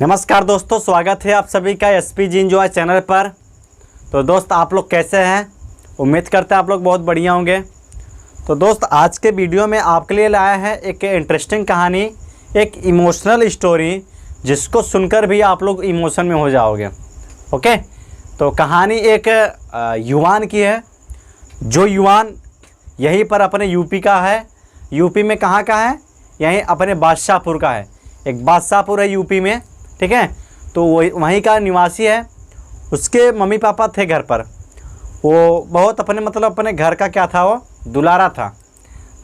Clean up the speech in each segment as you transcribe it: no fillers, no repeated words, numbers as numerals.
नमस्कार दोस्तों, स्वागत है आप सभी का एसपीजी एंजॉय चैनल पर। तो दोस्त आप लोग कैसे हैं? उम्मीद करते हैं आप लोग बहुत बढ़िया होंगे। तो दोस्त आज के वीडियो में आपके लिए लाया है एक इंटरेस्टिंग कहानी, एक इमोशनल स्टोरी जिसको सुनकर भी आप लोग इमोशन में हो जाओगे। ओके, तो कहानी एक युवान की है। जो युवान यहीं पर अपने यूपी का है। यूपी में कहाँ का है? यहीं अपने बादशाहपुर का है। एक बादशाहपुर है यूपी में, ठीक है। तो वहीं का निवासी है। उसके मम्मी पापा थे घर पर। वो बहुत अपने घर का क्या था, वो दुलारा था।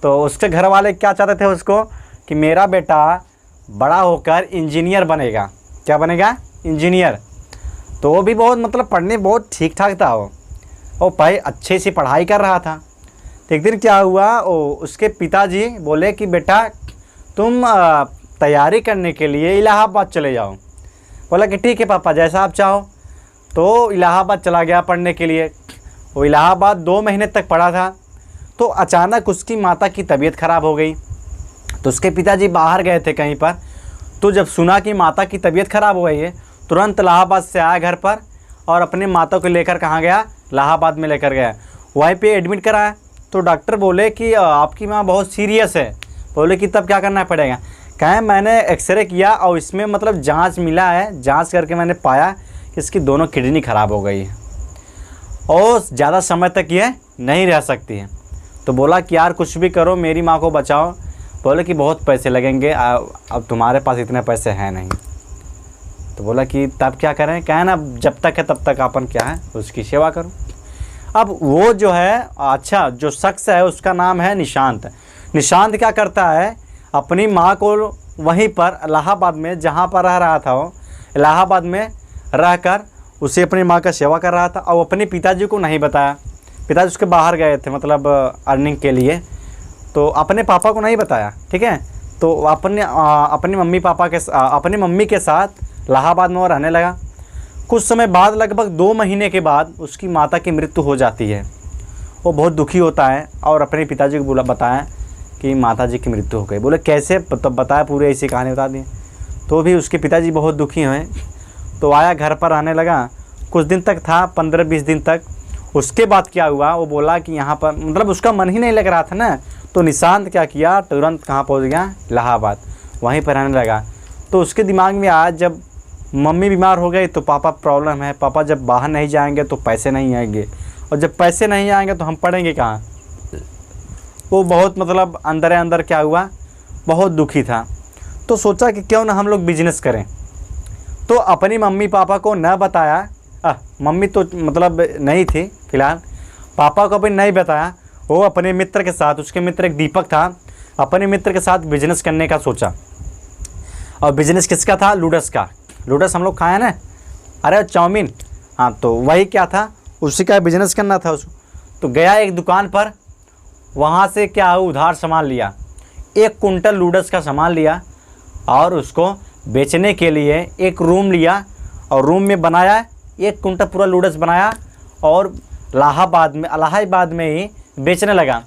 तो उसके घर वाले क्या चाहते थे उसको कि मेरा बेटा बड़ा होकर इंजीनियर बनेगा। क्या बनेगा? इंजीनियर। तो वो भी बहुत पढ़ने बहुत ठीक ठाक था। वो भाई अच्छे से पढ़ाई कर रहा था। तो एक दिन क्या हुआ, उसके पिताजी बोले कि बेटा तुम तैयारी करने के लिए इलाहाबाद चले जाओ। बोला कि ठीक है पापा, जैसा आप चाहो। तो इलाहाबाद चला गया पढ़ने के लिए। वो इलाहाबाद 2 महीने तक पढ़ा था। तो अचानक उसकी माता की तबीयत ख़राब हो गई। तो उसके पिताजी बाहर गए थे कहीं पर। तो जब सुना कि माता की तबीयत ख़राब हो गई है, तुरंत इलाहाबाद से आया घर पर और अपने माता को लेकर कहाँ गया? इलाहाबाद में लेकर गया। वहीं पे एडमिट कराया। तो डॉक्टर बोले कि आपकी माँ बहुत सीरियस है। बोले कि तब क्या करना पड़ेगा? कहें मैंने एक्सरे किया और इसमें जांच मिला है। जांच करके मैंने पाया कि इसकी दोनों किडनी ख़राब हो गई है और ज़्यादा समय तक ये नहीं रह सकती है। तो बोला कि यार कुछ भी करो, मेरी माँ को बचाओ। बोले कि बहुत पैसे लगेंगे, अब तुम्हारे पास इतने पैसे हैं नहीं। तो बोला कि तब क्या करें? कहें ना जब तक है तब तक अपन क्या है उसकी सेवा करो। अब वो जो है, अच्छा जो शख्स है उसका नाम है निशांत। निशांत क्या करता है, अपनी माँ को वहीं पर इलाहाबाद में जहाँ पर रह रहा था, वो इलाहाबाद में रहकर उसे अपनी माँ का सेवा कर रहा था। और अपने पिताजी को नहीं बताया। पिताजी उसके बाहर गए थे अर्निंग के लिए। तो अपने पापा को नहीं बताया, ठीक है। तो अपने मम्मी के साथ इलाहाबाद में वो रहने लगा। कुछ समय बाद, लगभग 2 महीने के बाद उसकी माता की मृत्यु हो जाती है। वो बहुत दुखी होता है और अपने पिताजी को बताया कि माताजी की मृत्यु हो गई। बोले कैसे? तो बताया, पूरी ऐसी कहानी बता दी। तो भी उसके पिताजी बहुत दुखी हुए। तो आया घर पर आने लगा। कुछ दिन तक था, 15-20 दिन तक। उसके बाद क्या हुआ, वो बोला कि यहाँ पर उसका मन ही नहीं लग रहा था ना। तो निशांत क्या किया, तुरंत कहाँ पहुँच गया? इलाहाबाद। वहीं पर रहने लगा। तो उसके दिमाग में आया, जब मम्मी बीमार हो गई तो पापा प्रॉब्लम है। पापा जब बाहर नहीं जाएंगे तो पैसे नहीं आएंगे, और जब पैसे नहीं आएंगे तो हम पढ़ेंगे कहाँ। वो बहुत अंदर क्या हुआ, बहुत दुखी था। तो सोचा कि क्यों ना हम लोग बिजनेस करें। तो अपनी मम्मी पापा को न बताया। मम्मी तो नहीं थी फिलहाल, पापा को भी नहीं बताया। वो अपने मित्र के साथ, उसके मित्र एक दीपक था, अपने मित्र के साथ बिजनेस करने का सोचा। और बिजनेस किसका था? लूडस का। लूडस हम लोग खाए ना, अरे चाउमीन। हाँ, तो वही क्या था, उसी का बिजनेस करना था उसको। तो गया एक दुकान पर, वहाँ से क्या उधार सामान लिया। 1 कुंटल लूडस का सामान लिया और उसको बेचने के लिए एक रूम लिया और रूम में बनाया। 1 कुंटल पूरा लूडस बनाया और इलाहाबाद में ही बेचने लगा।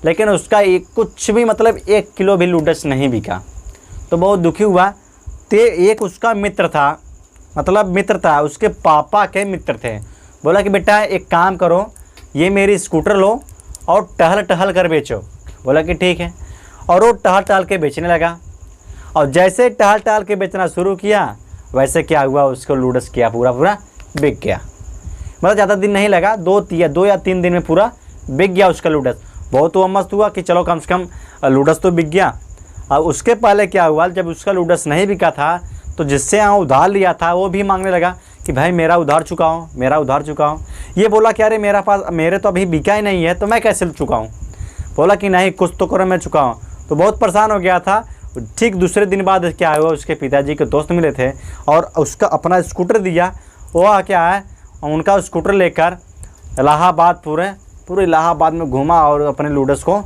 लेकिन उसका कुछ भी 1 किलो भी लूडस नहीं बिका। तो बहुत दुखी हुआ। तो एक उसका मित्र था, उसके पापा के मित्र थे। बोला कि बेटा एक काम करो, ये मेरी स्कूटर लो और टहल कर बेचो। बोला कि ठीक है। और वो टहल के बेचने लगा। और जैसे टहल के बेचना शुरू किया, वैसे क्या हुआ, उसको लूडस किया पूरा बिक गया। ज़्यादा दिन नहीं लगा, 2 या 3 दिन में पूरा बिक गया उसका लूडस। बहुत वो मस्त हुआ कि चलो कम से कम लूडस तो बिक गया। और उसके पहले क्या हुआ, जब उसका लूडस नहीं बिका था तो जिससे यहाँ उधार लिया था वो भी मांगने लगा कि भाई मेरा उधार चुकाओ। ये बोला कि अरे मेरे तो अभी बिका ही नहीं है, तो मैं कैसे चुकाऊँ? बोला कि नहीं, कुछ तो करो, मैं चुकाऊँ। तो बहुत परेशान हो गया था। ठीक दूसरे दिन बाद क्या हुआ, उसके पिताजी के दोस्त मिले थे और उसका अपना स्कूटर दिया। वो क्या है, उनका स्कूटर लेकर इलाहाबाद पूरे इलाहाबाद में घूमा और अपने लूडस को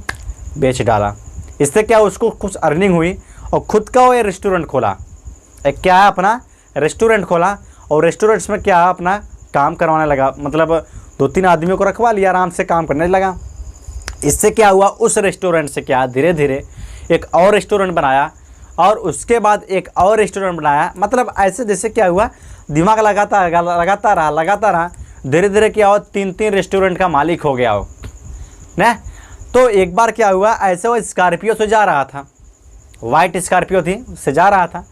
बेच डाला। इससे क्या उसको कुछ अर्निंग हुई और ख़ुद का वो रेस्टोरेंट खोला। एक क्या है, अपना रेस्टोरेंट खोला। और रेस्टोरेंट्स में क्या अपना काम करवाने लगा। 2-3 आदमियों को रखवा लिया, आराम से काम करने लगा। इससे क्या हुआ, उस रेस्टोरेंट से क्या धीरे धीरे एक और रेस्टोरेंट बनाया और उसके बाद एक और रेस्टोरेंट बनाया। मतलब ऐसे जैसे क्या हुआ, दिमाग लगाता रहा, धीरे धीरे क्या हो 3-3 रेस्टोरेंट का मालिक हो गया हो ना। तो एक बार क्या हुआ, ऐसे वो स्कॉर्पियो से जा रहा था, वाइट स्कॉर्पियो थी, उससे जा रहा था।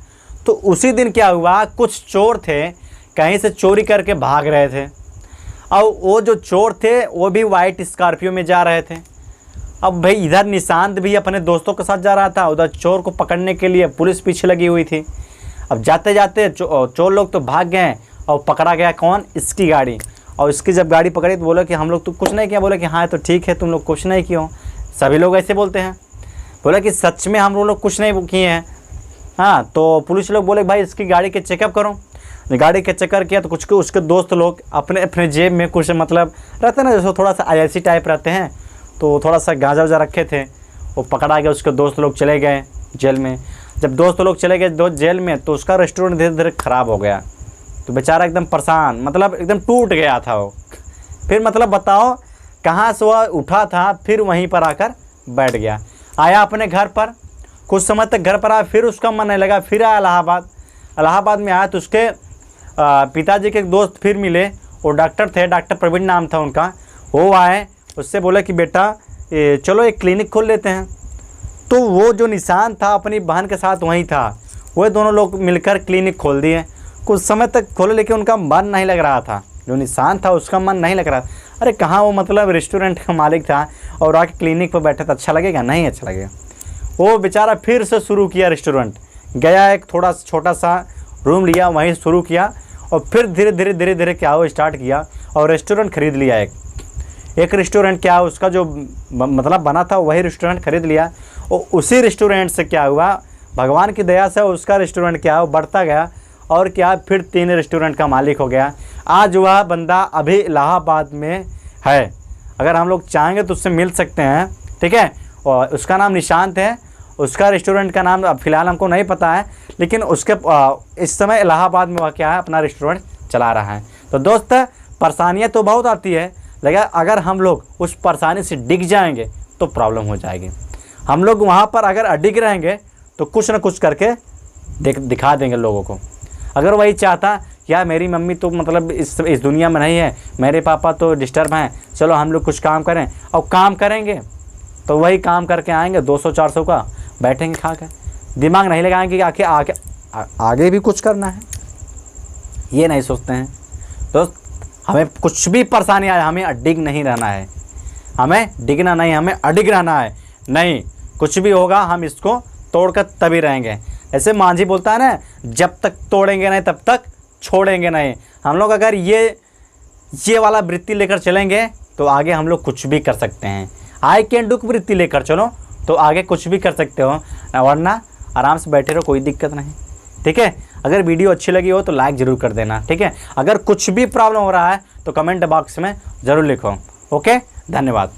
तो उसी दिन क्या हुआ, कुछ चोर थे कहीं से चोरी करके भाग रहे थे, और वो जो चोर थे वो भी वाइट स्कॉर्पियो में जा रहे थे। अब भाई इधर निशांत भी अपने दोस्तों के साथ जा रहा था, उधर चोर को पकड़ने के लिए पुलिस पीछे लगी हुई थी। अब जाते जाते चोर लोग तो भाग गए और पकड़ा गया कौन, इसकी गाड़ी। और इसकी जब गाड़ी पकड़ी तो बोला कि हम लोग तो कुछ नहीं किया। बोले कि हाँ तो ठीक है, तुम लोग कुछ नहीं किए हो। सभी लोग ऐसे बोलते हैं। बोला कि सच में हम लोग कुछ नहीं किए हैं। हाँ, तो पुलिस लोग बोले भाई इसकी गाड़ी के चेकअप करो। गाड़ी के चेकअप किया तो कुछ उसके दोस्त लोग अपने अपने जेब में कुछ मतलब रहते ना, जैसे थोड़ा सा आईआईसी टाइप रहते हैं, तो थोड़ा सा गांजा वाजा रखे थे। वो पकड़ा गया, उसके दोस्त लोग चले गए जेल में। जब दोस्त लोग चले गए जेल में तो उसका रेस्टोरेंट धीरे धीरे ख़राब हो गया। तो बेचारा एकदम परेशान, मतलब एकदम टूट गया था वो। फिर मतलब बताओ कहाँ से वह उठा था, फिर वहीं पर आकर बैठ गया। आया अपने घर पर, कुछ समय तक घर पर आया, फिर उसका मन नहीं लगा, फिर आया इलाहाबाद में आया तो उसके पिताजी के एक दोस्त फिर मिले। वो डॉक्टर थे, डॉक्टर प्रवीण नाम था उनका। वो आए, उससे बोले कि बेटा चलो एक क्लिनिक खोल लेते हैं। तो वो जो निशांत था अपनी बहन के साथ वहीं था, वो दोनों लोग मिलकर क्लिनिक खोल दिए। कुछ समय तक खोले लेकिन उनका मन नहीं लग रहा था, जो निशांत था उसका मन नहीं लग रहा था। अरे कहाँ वो मतलब रेस्टोरेंट का मालिक था और आके क्लिनिक पर बैठा था, अच्छा लगेगा? नहीं अच्छा लगेगा। वो बेचारा फिर से शुरू किया रेस्टोरेंट, गया एक थोड़ा छोटा सा रूम लिया, वहीं शुरू किया और फिर धीरे धीरे क्या हो स्टार्ट किया और रेस्टोरेंट ख़रीद लिया। एक रेस्टोरेंट क्या उसका जो मतलब बना था वही रेस्टोरेंट ख़रीद लिया। और उसी रेस्टोरेंट से क्या हुआ, भगवान की दया से उसका रेस्टोरेंट क्या हो बढ़ता गया और क्या फिर 3 रेस्टोरेंट का मालिक हो गया। आज वह बंदा अभी इलाहाबाद में है, अगर हम लोग चाहेंगे तो उससे मिल सकते हैं, ठीक है। और उसका नाम निशांत है, उसका रेस्टोरेंट का नाम फ़िलहाल हमको नहीं पता है, लेकिन उसके इस समय इलाहाबाद में वह क्या है अपना रेस्टोरेंट चला रहा है। तो दोस्त परेशानियाँ तो बहुत आती है, लेकिन अगर हम लोग उस परेशानी से डिग जाएंगे तो प्रॉब्लम हो जाएगी। हम लोग वहाँ पर अगर अडिग रहेंगे तो कुछ ना कुछ करके दिखा देंगे लोगों को। अगर वही चाहता यार मेरी मम्मी तो मतलब इस दुनिया में नहीं है, मेरे पापा तो डिस्टर्ब हैं, चलो हम लोग कुछ काम करें, और काम करेंगे तो वही काम करके आएंगे 200-400 का, बैठेंगे खा कर, दिमाग नहीं लगाएंगे कि आगे भी कुछ करना है, ये नहीं सोचते हैं। दोस्त हमें कुछ भी परेशानी आए हमें अडिग नहीं रहना है, हमें डिगना नहीं, हमें अडिग रहना है। नहीं कुछ भी होगा हम इसको तोड़कर तभी रहेंगे। ऐसे मांझी बोलता है ना, जब तक तोड़ेंगे नहीं तब तक छोड़ेंगे नहीं। हम लोग अगर ये वाला वृत्ति लेकर चलेंगे तो आगे हम लोग कुछ भी कर सकते हैं। आई कैन डू वृत्ति लेकर चलो तो आगे कुछ भी कर सकते हो, वरना आराम से बैठे रहो, कोई दिक्कत नहीं, ठीक है। अगर वीडियो अच्छी लगी हो तो लाइक ज़रूर कर देना, ठीक है। अगर कुछ भी प्रॉब्लम हो रहा है तो कमेंट बॉक्स में ज़रूर लिखो। ओके, धन्यवाद।